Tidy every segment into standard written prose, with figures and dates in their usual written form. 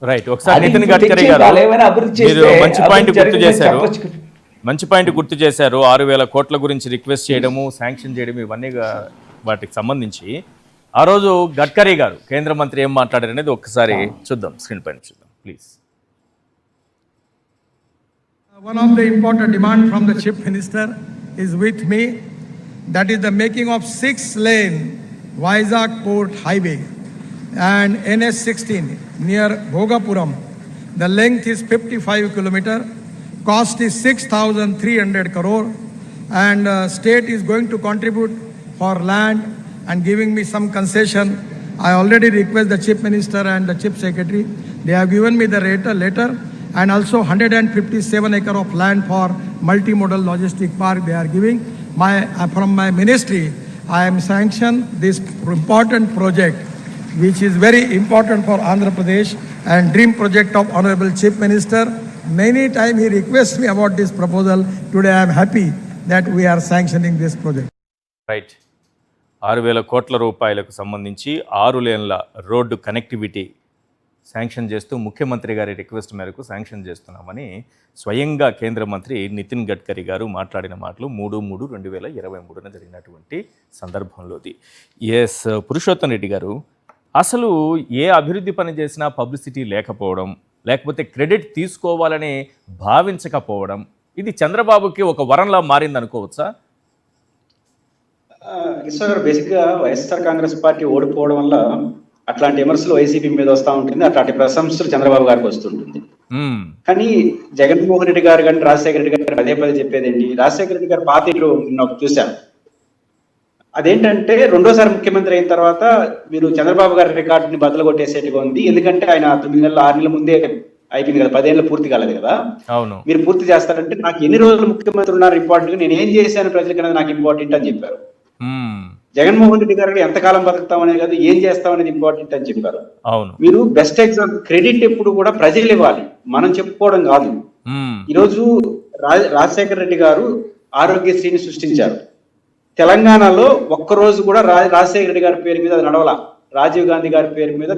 Right. ఒకసారి అది నితిన్ ఇప్పుడు గడ్కరీ తెచ్చే గారు వాళ్ళు ఏమైనా అభివృద్ధి మీరు చేస్తే మంచి పాయింట్ అభివృద్ధి గుర్తు జరిగిందని చేశారు. చెప్పొచ్చు. మంచి పాయింట్ గుర్తు చేశారు. 6,000 కోట్ల గురించి రిక్వెస్ట్ చేయడము, శాంక్షన్ చేయడం ఇవన్నీ వాటికి సంబంధించి ఆ రోజు గడ్కరీ గారు కేంద్ర మంత్రి ఏం మాట్లాడారు అనేది ఒక్కసారి చూద్దాం, స్క్రీన్ పైన చూద్దాం please. One of the important demand from the Chief Minister is with me, that is the making of 6-lane Vizag Port Highway and NS16 near Bhogapuram. The length is 55 kilometer, cost is 6,300 crore, and state is going to contribute for land and giving me some concession. I already request the Chief Minister and the Chief Secretary. They have given me the letter and also 157 acre of land for multimodal logistic park they are giving. From my ministry, I am sanctioned this important project, which is very important for Andhra Pradesh and dream project of Honorable Chief Minister. Many times he requests me about this proposal. Today I am happy that we are sanctioning this project. Right. 6,000 కోట్ల రూపాయలకు సంబంధించి 6 లేన్ల road connectivity sanction చేస్తూ ముఖ్యమంత్రి గారి request మేరకు sanction చేస్తున్నామని స్వయంగా కేంద్ర మంత్రి నితిన్ గడ్కరీ గారు మాట్లాడిన మాటలు 3/3/2023 జరిగినటువంటి సందర్భంలోది. ఎస్ పురుషోత్తం రెడ్డి గారు, అసలు ఏ అభివృద్ధి పని చేసినా పబ్లిసిటీ లేకపోవడం, లేకపోతే క్రెడిట్ తీసుకోవాలని భావించకపోవడం, ఇది చంద్రబాబుకి ఒక వరంలా మారింది అనుకోవచ్చా? కిషోర్ గారు, బేసిక్గా వైఎస్ఆర్ కాంగ్రెస్ పార్టీ ఓడిపోవడం వల్ల అట్లాంటి విమర్శలు వైసీపీ మీద వస్తూ ఉంటుంది, అట్లాంటి ప్రశంసలు చంద్రబాబు గారికి వస్తుంటుంది. కానీ జగన్మోహన్ రెడ్డి గారు కానీ రాజశేఖర రెడ్డి గారు పదే పదే చెప్పేదేంటి, రాజశేఖర రెడ్డి గారు పార్టీలో చూశాను. అదేంటంటే రెండోసారి ముఖ్యమంత్రి అయిన తర్వాత మీరు చంద్రబాబు గారి రికార్డుని బదులు కొట్టేసేట్టుగా ఉంది. ఎందుకంటే ఆయన 9 నెలలు 6 నెలల ముందే అయిపోయింది కదా, 10 ఏళ్ళు పూర్తి కాలేదు కదా. అవును, మీరు పూర్తి చేస్తారంటే నాకు ఎన్ని రోజులు ముఖ్యమంత్రి ఉన్నారు ఇంపార్టెంట్, నేను ఏం చేశాను ప్రజలకి నాకు ఇంపార్టెంట్ అని చెప్పారు. జగన్మోహన్ రెడ్డి గారు ఎంతకాలం బతుకుతామనేది కాదు, ఏం చేస్తామనేది ఇంపార్టెంట్ అని చెప్పారు. అవును, మీరు బెస్ట్ ఎగ్జాంపుల్, క్రెడిట్ ఎప్పుడు కూడా ప్రజలు ఇవ్వాలి, మనం చెప్పుకోవడం కాదు. ఈరోజు రాజశేఖర రెడ్డి గారు ఆరోగ్యశ్రీని సృష్టించారు. తెలంగాణలో ఒక్కరోజు కూడా రాజశేఖర రెడ్డి గారి పేరు మీద అది నడవలా. రాజీవ్ గాంధీ గారి పేరు మీద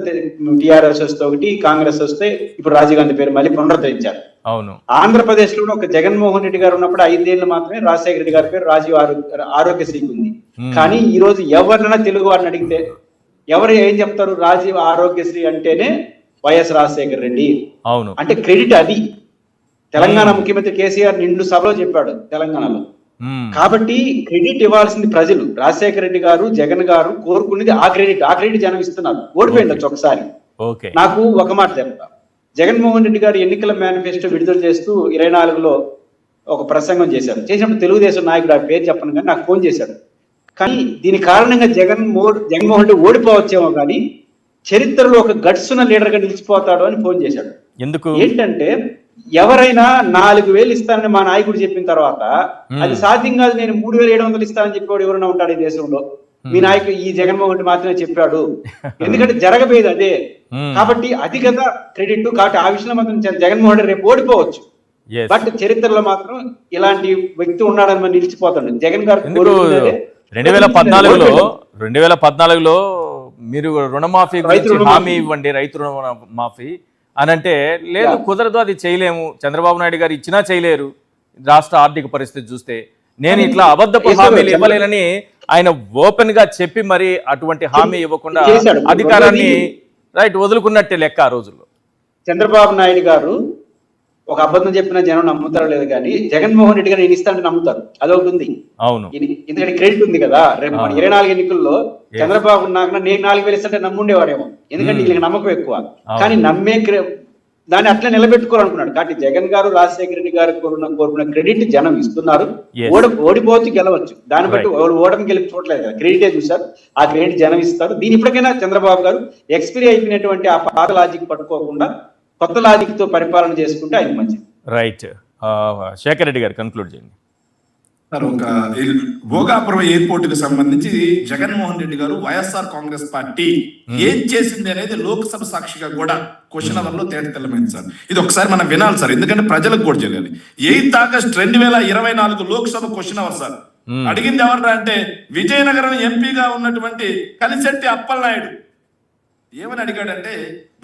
టిఆర్ఎస్ వస్తే ఒకటి, కాంగ్రెస్ వస్తే ఇప్పుడు రాజీవ్ గాంధీ పేరు మళ్ళీ పునరుద్ధరించారు. అవును, ఆంధ్రప్రదేశ్ లో ఒక జగన్మోహన్ రెడ్డి గారు ఉన్నప్పుడు 5 ఏళ్ళు మాత్రమే రాజశేఖర రెడ్డి గారి పేరు రాజీవ్ ఆరోగ్యశ్రీకి ఉంది. కానీ ఈ రోజు ఎవరినైనా తెలుగు వారిని అడిగితే ఎవరు ఏం చెప్తారు, రాజీవ్ ఆరోగ్యశ్రీ అంటేనే వైఎస్ రాజశేఖర రెడ్డి. అవును, అంటే క్రెడిట్ అది. తెలంగాణ ముఖ్యమంత్రి కేసీఆర్ నిండు సభలో చెప్పాడు తెలంగాణలో. కాబట్టి క్రెడిట్ ఇవ్వాల్సింది ప్రజలు. రాజశేఖర రెడ్డి గారు, జగన్ గారు కోరుకునేది ఆ క్రెడిట్ జనం ఇస్తున్నారు. ఓడిపోయిండొచ్చు ఒకసారి. నాకు ఒక మాట చెప్తా, జగన్మోహన్ రెడ్డి గారు ఎన్నికల మేనిఫెస్టో విడుదల చేస్తూ 24లో ఒక ప్రసంగం చేశారు. చేసినప్పుడు తెలుగుదేశం నాయకుడు, ఆ పేరు చెప్పను కానీ నాకు ఫోన్ చేశాడు. కానీ దీని కారణంగా జగన్మోహన్ రెడ్డి ఓడిపోవచ్చేమో కానీ చరిత్రలో ఒక గట్సున్న లీడర్ గా నిలిచిపోతాడు అని ఫోన్ చేశాడు. ఎందుకు ఏంటంటే, ఎవరైనా 4,000 ఇస్తానని మా నాయకుడు చెప్పిన తర్వాత అది సాధ్యం కాదు, నేను 3,700 ఇస్తానని చెప్పేవాడు ఎవరైనా ఉంటాడు ఈ దేశంలో? మీ నాయకుడు ఈ జగన్మోహన్ రెడ్డి మాత్రమే చెప్పాడు. ఎందుకంటే జరగబోయేది అదే. కాబట్టి అది కదా క్రెడిట్. కాబట్టి ఆ విషయంలో మాత్రం జగన్మోహన్ రెడ్డి రేపు ఓడిపోవచ్చు, బట్ చరిత్రలో మాత్రం ఇలాంటి వ్యక్తి ఉన్నాడని మనం నిలిచిపోతాడు. జగన్ గారు 2014లో మీరు రుణమాఫీ హామీ ఇవ్వండి, రైతు రుణమాఫీ అని అంటే లేదు, కుదరదు, అది చేయలేము, చంద్రబాబు నాయుడు గారు ఇచ్చినా చేయలేరు రాష్ట్ర ఆర్థిక పరిస్థితి చూస్తే, నేను ఇట్లా అబద్ధపు హామీలు ఇవ్వలేనని ఆయన ఓపెన్ గా చెప్పి మరి అటువంటి హామీ ఇవ్వకుండా అధికారాన్ని వదులుకున్నట్టే లెక్క. ఆ రోజుల్లో చంద్రబాబు నాయుడు గారు ఒక అబద్ధం చెప్పిన జనం నమ్ముతారో లేదు కానీ జగన్మోహన్ రెడ్డి గారు నేను ఇస్తానని నమ్ముతారు. అదొకటి ఉంది. అవును, ఎందుకంటే క్రెడిట్ ఉంది కదా. రేపు 24 ఎన్నికల్లో చంద్రబాబు నాకు నేను 4,000 ఇస్తుంటే నమ్ముండేవాడేమో, ఎందుకంటే వీళ్ళకి నమ్మకం ఎక్కువ. కానీ నమ్మే దాన్ని అట్లా నిలబెట్టుకోవాలనుకున్నాడు. కాబట్టి జగన్ గారు, రాజశేఖర రెడ్డి గారు కోరుకున్న క్రెడిట్ జనం ఇస్తున్నారు. ఓడిపోవచ్చు, గెలవచ్చు, దాన్ని బట్టి ఓడడం గెలిపి చూడలేదు కదా, క్రెడిటే చూసారు. ఆ క్రెడిట్ జనం ఇస్తారు. దీని ఇప్పటికైనా చంద్రబాబు గారు ఎక్స్పైరీ అయిపోయినటువంటి ఆ పాత లాజిక్ పట్టుకోకుండా కొత్త లాజిక్ తో పరిపాలన చేసుకుంటే ఆయన మంచిది. రైట్. శేఖర్ రెడ్డి గారు కన్క్లూడ్ చేయండి. ఒక భోగాపురం ఎయిర్పోర్ట్ కి సంబంధించి జగన్మోహన్ రెడ్డి గారు వైఎస్ఆర్ కాంగ్రెస్ పార్టీ ఏం చేసింది అనేది లోక్సభ సాక్షిగా కూడా క్వశ్చన్ అవర్ లో తేటతెల్లమైంది సార్. ఇది ఒకసారి మనం వినాలి సార్, ఎందుకంటే ప్రజలకు కూడా తెలియాలి. 8 August 2024 Lok Sabha question hour sir. అడిగింది ఎవరు అంటే విజయనగరం ఎంపీగా ఉన్నటువంటి కలిశెట్టి అప్పలనాయుడు. ఏమని అడిగాడంటే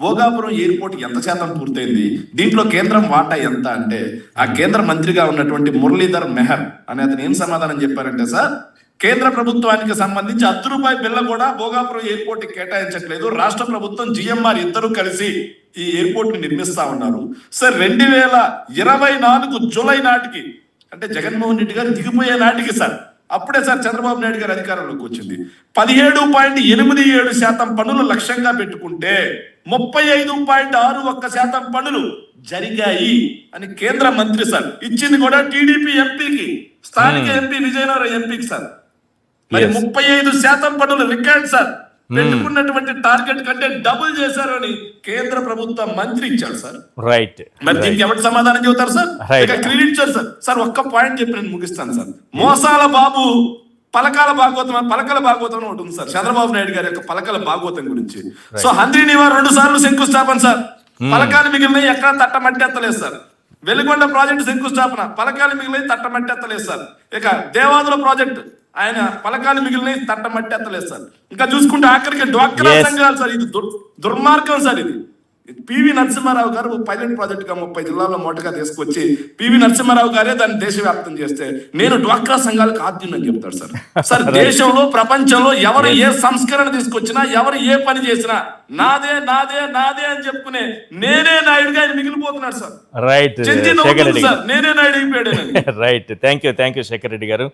భోగాపురం ఎయిర్పోర్ట్ ఎంత శాతం పూర్తయింది, దీంట్లో కేంద్రం వాటా ఎంత అంటే, ఆ కేంద్ర మంత్రిగా ఉన్నటువంటి మురళీధర్ మెహర్ అనే అతను ఏం సమాధానం చెప్పారంటే, సార్ కేంద్ర ప్రభుత్వానికి సంబంధించి ₹1 బిల్ల కూడా భోగాపురం ఎయిర్పోర్ట్ కి కేటాయించట్లేదు, రాష్ట్ర ప్రభుత్వం జిఎంఆర్ ఇద్దరు కలిసి ఈ ఎయిర్పోర్ట్ ని నిర్మిస్తా ఉన్నారు. సార్ 2024 జూలై నాటికి, అంటే జగన్మోహన్ రెడ్డి గారు దిగిపోయే నాటికి సార్, అప్పుడే సార్ చంద్రబాబు నాయుడు గారు అధికారంలోకి వచ్చింది, 17.87% పనులు లక్ష్యంగా పెట్టుకుంటే 35.61% పనులు జరిగాయి అని కేంద్ర మంత్రి సార్ ఇచ్చింది కూడా టీడీపీ ఎంపీకి, స్థానిక ఎంపీ విజయనగరం ఎంపీకి సార్. మరి 35% పనులు రికార్డ్ సార్, పెట్టుకున్నటువంటి టార్గెట్ కంటే డబుల్ చేశారు అని కేంద్ర ప్రభుత్వ మంత్రి ఇచ్చాడు సార్. రైట్. మరి దీనికి ఎవరికి సమాధానం చెబుతారు సార్? ఇక క్రెడిట్ సార్. సార్ ఒక్క పాయింట్ చెప్పి నేను ముగిస్తాను సార్. మోసాల బాబు పలకల భాగవతం ఉంటుంది సార్, చంద్రబాబు నాయుడు గారి యొక్క పలకల భాగవతం గురించి. సో హంద్రీనివార్ 2 సార్లు శంకుస్థాపన సార్, పలకాలు మిగిలినవి ఎక్కడ తట్టమట్టెత్తలేదు సార్. వెలుగొండ ప్రాజెక్టు శంకుస్థాపన, పలకాలు మిగిలినవి తట్టమట్టెత్తలేదు సార్. ఇక దేవాదుల ప్రాజెక్టు ఆయన పలకాలు మిగిలినవి తట్టమట్టెత్తలేదు సార్. ఇంకా చూసుకుంటే ఆఖరికి డ్వాక్రా సంఘాలు సార్, ఇది దుర్మార్గం సార్. ఇది పివి నరసింహారావు గారు పైలట్ ప్రాజెక్ట్ గా 30 జిల్లాల్లో మొట్టగా తీసుకొచ్చి పివి నరసింహారావు గారే దాన్ని దేశవ్యాప్తం చేస్తే నేను డ్వాక్రా సంఘాలకు ఆద్యం అని చెప్తాడు సార్. సార్ దేశంలో ప్రపంచంలో ఎవరు ఏ సంస్కరణ తీసుకొచ్చినా, ఎవరు ఏ పని చేసినా నాదే నాదే నాదే అని చెప్పుకునే నేనే నాయుడుగా ఆయన మిగిలిపోతున్నాడు సార్. రైట్ సార్ నేనే నాయుడు అయిపోయాడు. Right. Thank you Shekhar Reddy గారు.